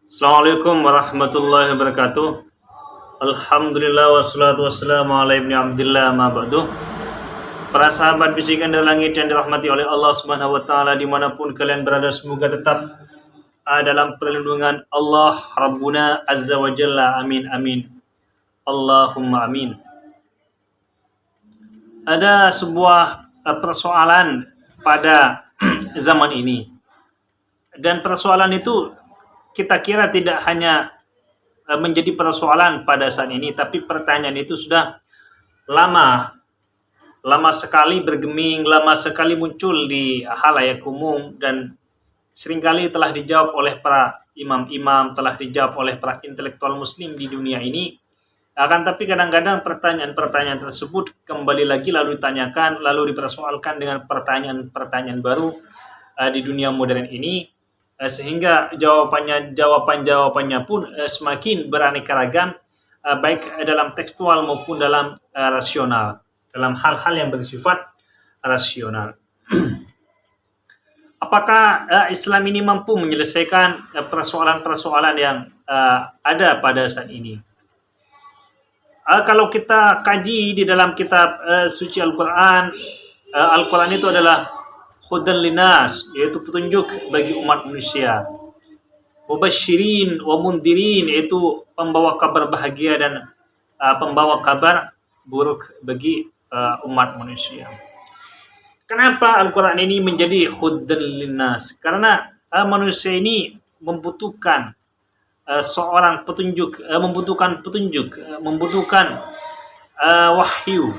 Assalamualaikum warahmatullahi wabarakatuh. Alhamdulillah wassalatu wassalamu ala ibni abdillah ma ba'du. Para sahabat bisikan dari langit yang dirahmati oleh Allah Subhanahu wa taala dimanapun kalian berada, semoga tetap dalam perlindungan Allah Rabbuna Azza wa Jalla. Amin amin. Allahumma amin. Ada sebuah persoalan pada zaman ini, dan persoalan itu kita kira tidak hanya menjadi persoalan pada saat ini, tapi pertanyaan itu sudah lama sekali bergeming, lama sekali muncul di halayak umum, dan seringkali telah dijawab oleh para imam-imam, telah dijawab oleh para intelektual muslim di dunia ini. Akan tapi kadang-kadang pertanyaan-pertanyaan tersebut kembali lagi lalu ditanyakan, lalu dipersoalkan dengan pertanyaan-pertanyaan baru di dunia modern ini, sehingga jawabannya pun semakin beraneka ragam, baik dalam tekstual maupun dalam rasional, dalam hal-hal yang bersifat rasional. Apakah Islam ini mampu menyelesaikan persoalan-persoalan yang ada pada saat ini? Kalau kita kaji di dalam kitab suci Al-Quran, Al-Quran itu adalah hudan linas, yaitu petunjuk bagi umat manusia. Mubasyirin wa mundirin, yaitu pembawa kabar bahagia dan pembawa kabar buruk bagi umat manusia. Kenapa Al-Quran ini menjadi hudan linas? Karena manusia ini membutuhkan seorang petunjuk, membutuhkan wahyu.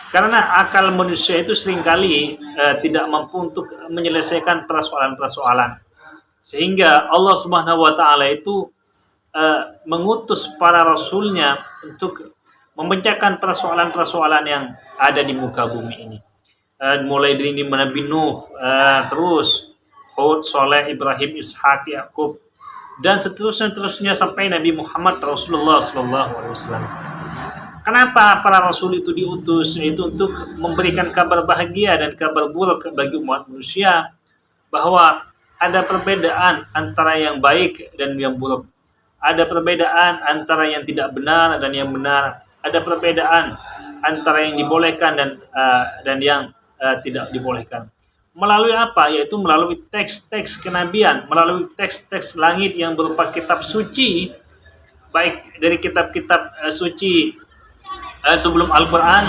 Karena akal manusia itu seringkali tidak mampu untuk menyelesaikan persoalan-persoalan. Sehingga Allah Subhanahu wa taala itu mengutus para rasulnya untuk memecahkan persoalan-persoalan yang ada di muka bumi ini. Mulai dari Nabi Nuh, terus Hud, Saleh, Ibrahim, Ishak, Yakub, dan seterusnya sampai Nabi Muhammad Rasulullah SAW. Kenapa para rasul itu diutus? Itu untuk memberikan kabar bahagia dan kabar buruk bagi umat manusia, bahwa ada perbedaan antara yang baik dan yang buruk. Ada perbedaan antara yang tidak benar dan yang benar. Ada perbedaan antara yang dibolehkan dan yang tidak dibolehkan. Melalui apa? Yaitu melalui teks-teks kenabian, melalui teks-teks langit yang berupa kitab suci, baik dari kitab-kitab suci sebelum Al-Quran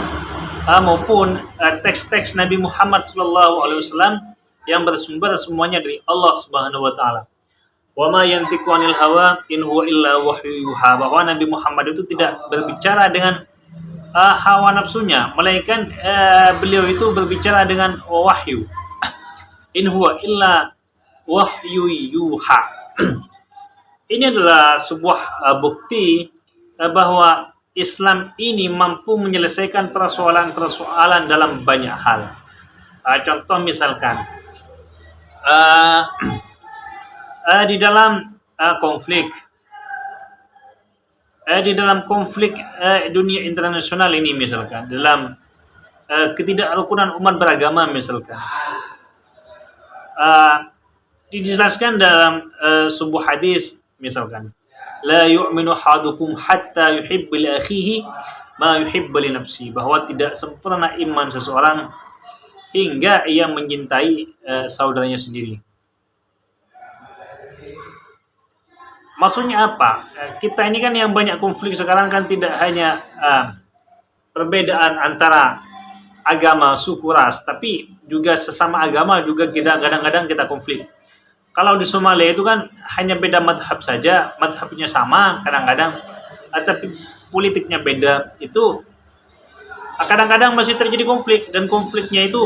maupun teks-teks Nabi Muhammad SAW yang bersumber semuanya dari Allah Subhanahu wa taala. Wa ma yantiqu 'anil hawa in huwa illa wahyu yuha, bahwa Nabi Muhammad itu tidak berbicara dengan hawa nafsunya, melainkan beliau itu berbicara dengan wahyu. In huwa illa wahyu yuha. Ini adalah sebuah bukti bahwa Islam ini mampu menyelesaikan persoalan-persoalan dalam banyak hal. Contoh misalkan di dalam konflik dunia internasional ini, misalkan dalam ketidakrukunan umat beragama, misalkan dijelaskan dalam sebuah hadis, misalkan la yu'minu hadukum hatta yuhibbu li akhihi ma yuhibbu li nafsihi, bahwa tidak sempurna iman seseorang hingga ia mencintai saudaranya sendiri. Maksudnya apa? Kita ini kan yang banyak konflik sekarang kan tidak hanya perbedaan antara agama, suku, ras, tapi juga sesama agama juga kadang-kadang kita konflik. Kalau di Somalia itu kan hanya beda madhab saja, madhabnya sama kadang-kadang, tapi politiknya beda, itu kadang-kadang masih terjadi konflik, dan konfliknya itu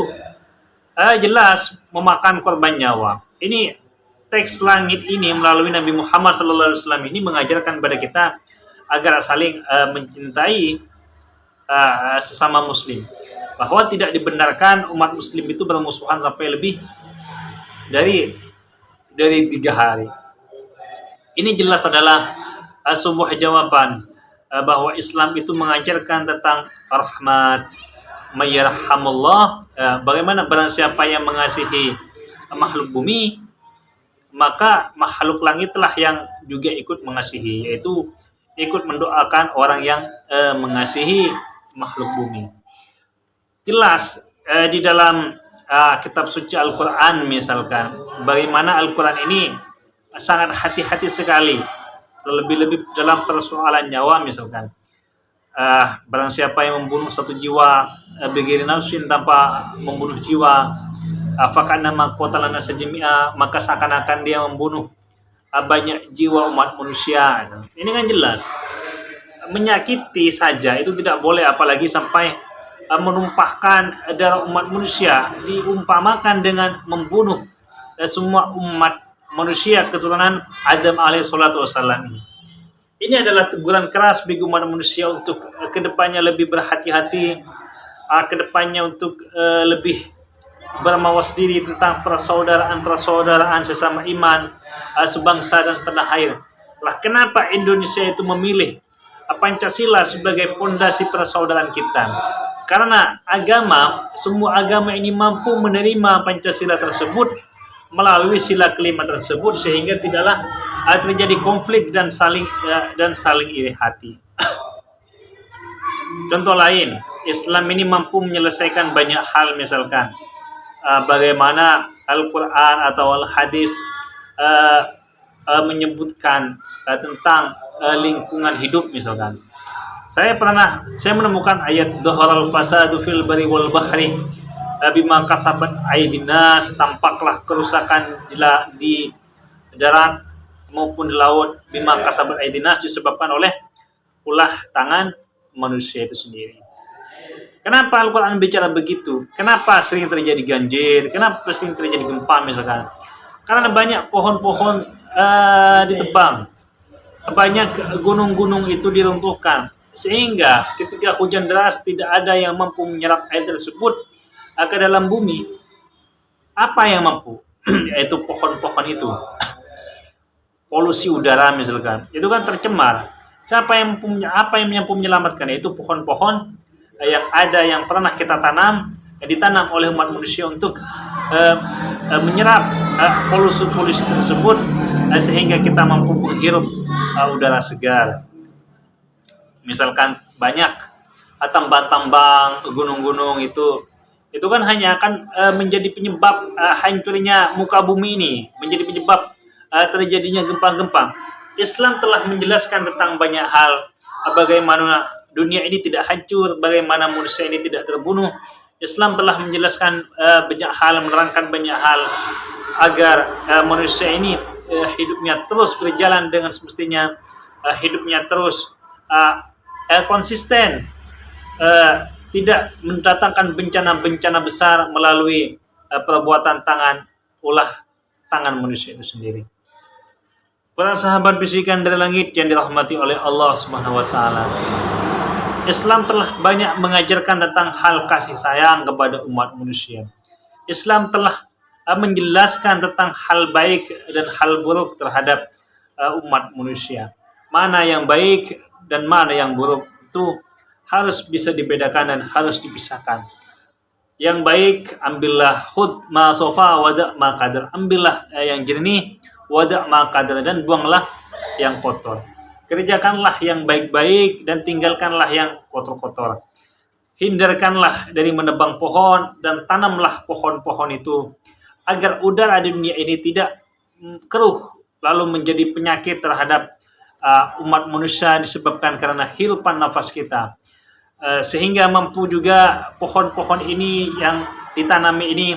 jelas memakan korban nyawa. Ini teks langit ini melalui Nabi Muhammad SAW ini mengajarkan kepada kita agar saling mencintai sesama muslim, bahwa tidak dibenarkan umat muslim itu bermusuhan sampai lebih dari 3 hari. Ini jelas adalah sebuah jawaban bahwa Islam itu mengajarkan tentang rahmat, mayarhamullah, bagaimana barang siapa yang mengasihi makhluk bumi, maka makhluk langitlah yang juga ikut mengasihi, yaitu ikut mendoakan orang yang mengasihi makhluk bumi. Jelas di dalam kitab suci Al-Quran misalkan, bagaimana Al-Quran ini sangat hati-hati sekali, terlebih-lebih dalam persoalan nyawa misalkan. Barang siapa yang membunuh satu jiwa bighairi nafsin, tanpa membunuh jiwa, fakannama qatala nasa jami'a, maka seakan-akan dia membunuh banyak jiwa umat manusia. Ini kan jelas menyakiti saja itu tidak boleh, apalagi sampai menumpahkan darah umat manusia, diumpamakan dengan membunuh semua umat manusia keturunan Adam alaihi salatu wassalam. Ini adalah teguran keras bagi umat manusia untuk kedepannya lebih berhati-hati, kedepannya untuk lebih bermawas diri tentang persaudaraan sesama iman, sebangsa dan setanah air. Lah kenapa Indonesia itu memilih Pancasila sebagai pondasi persaudaraan kita? Karena semua agama ini mampu menerima Pancasila tersebut melalui sila kelima tersebut, sehingga tidaklah terjadi konflik dan saling iri hati. Contoh lain, Islam ini mampu menyelesaikan banyak hal, misalkan bagaimana Al-Quran atau Al-Hadis menyebutkan tentang lingkungan hidup misalkan. Saya menemukan ayat dhaharal fasadu fil bari wal bahri bima kasabat aydin nas, tampaklah kerusakan di darat maupun di laut, bima kasabat aydin nas, disebabkan oleh ulah tangan manusia itu sendiri. Kenapa Al-Quran bicara begitu? Kenapa sering terjadi banjir? Kenapa sering terjadi gempa misalkan? Karena banyak pohon-pohon ditebang, banyak gunung-gunung itu diruntuhkan, sehingga ketika hujan deras tidak ada yang mampu menyerap air tersebut ke dalam bumi. Apa yang mampu? Yaitu pohon-pohon itu. Polusi udara misalkan, itu kan tercemar. Apa yang mampu menyelamatkan? Yaitu pohon-pohon yang pernah kita ditanam oleh umat manusia untuk menyerap polusi tersebut, sehingga kita mampu menghirup udara segar. Misalkan banyak tambang-tambang, gunung-gunung itu kan hanya akan menjadi penyebab hancurnya muka bumi ini, menjadi penyebab terjadinya gempa-gempa. Islam telah menjelaskan tentang banyak hal, bagaimana dunia ini tidak hancur, bagaimana manusia ini tidak terbunuh. Islam telah menjelaskan banyak hal, menerangkan banyak hal agar manusia ini hidupnya terus berjalan dengan semestinya, hidupnya terus konsisten, tidak mendatangkan bencana-bencana besar melalui perbuatan ulah tangan manusia itu sendiri. Para sahabat bisikan dari langit yang dirahmati oleh Allah Subhanahu wa taala. Islam telah banyak mengajarkan tentang hal kasih sayang kepada umat manusia. Islam telah menjelaskan tentang hal baik dan hal buruk terhadap umat manusia. Mana yang baik dan mana yang buruk itu harus bisa dibedakan dan harus dipisahkan. Yang baik ambillah khud ma sofa wada ma qadar, ambillah yang jernih, wada ma qadar, dan buanglah yang kotor. Kerjakanlah yang baik-baik dan tinggalkanlah yang kotor-kotor. Hindarkanlah dari menebang pohon dan tanamlah pohon-pohon itu agar udara di dunia ini tidak keruh lalu menjadi penyakit terhadap umat manusia disebabkan karena hirupan nafas kita. Sehingga mampu juga pohon-pohon ini yang ditanami ini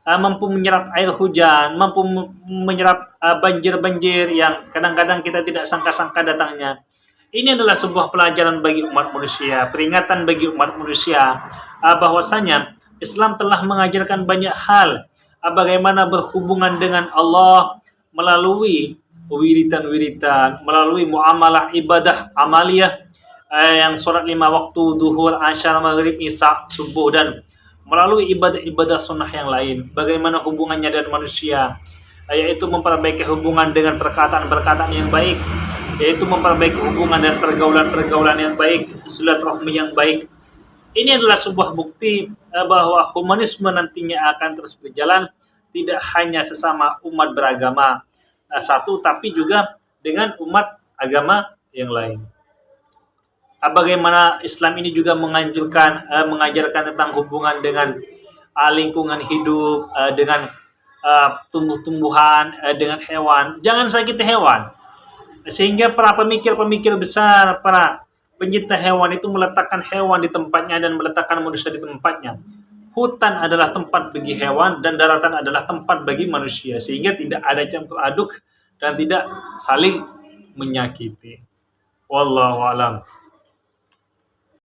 mampu menyerap air hujan, mampu menyerap banjir-banjir yang kadang-kadang kita tidak sangka-sangka datangnya. Ini adalah sebuah pelajaran bagi umat manusia, peringatan bagi umat manusia bahwasanya Islam telah mengajarkan banyak hal, bagaimana berhubungan dengan Allah melalui wiritan-wiritan, melalui muamalah ibadah amaliyah yang sholat 5 waktu, duhur, asyar, maghrib, isya, subuh, dan melalui ibadah-ibadah sunnah yang lain. Bagaimana hubungannya dengan manusia, yaitu memperbaiki hubungan dengan perkataan-perkataan yang baik, yaitu memperbaiki hubungan dan pergaulan-pergaulan yang baik, silaturahmi yang baik. Ini adalah sebuah bukti bahwa humanisme nantinya akan terus berjalan, tidak hanya sesama umat beragama satu, tapi juga dengan umat agama yang lain. Bagaimana Islam ini juga mengajarkan tentang hubungan dengan lingkungan hidup, dengan tumbuh-tumbuhan, dengan hewan. Jangan sakiti hewan. Sehingga para pemikir-pemikir besar, para pencipta hewan itu meletakkan hewan di tempatnya dan meletakkan manusia di tempatnya. Hutan adalah tempat bagi hewan dan daratan adalah tempat bagi manusia, sehingga tidak ada campur aduk dan tidak saling menyakiti. Wallahu alam.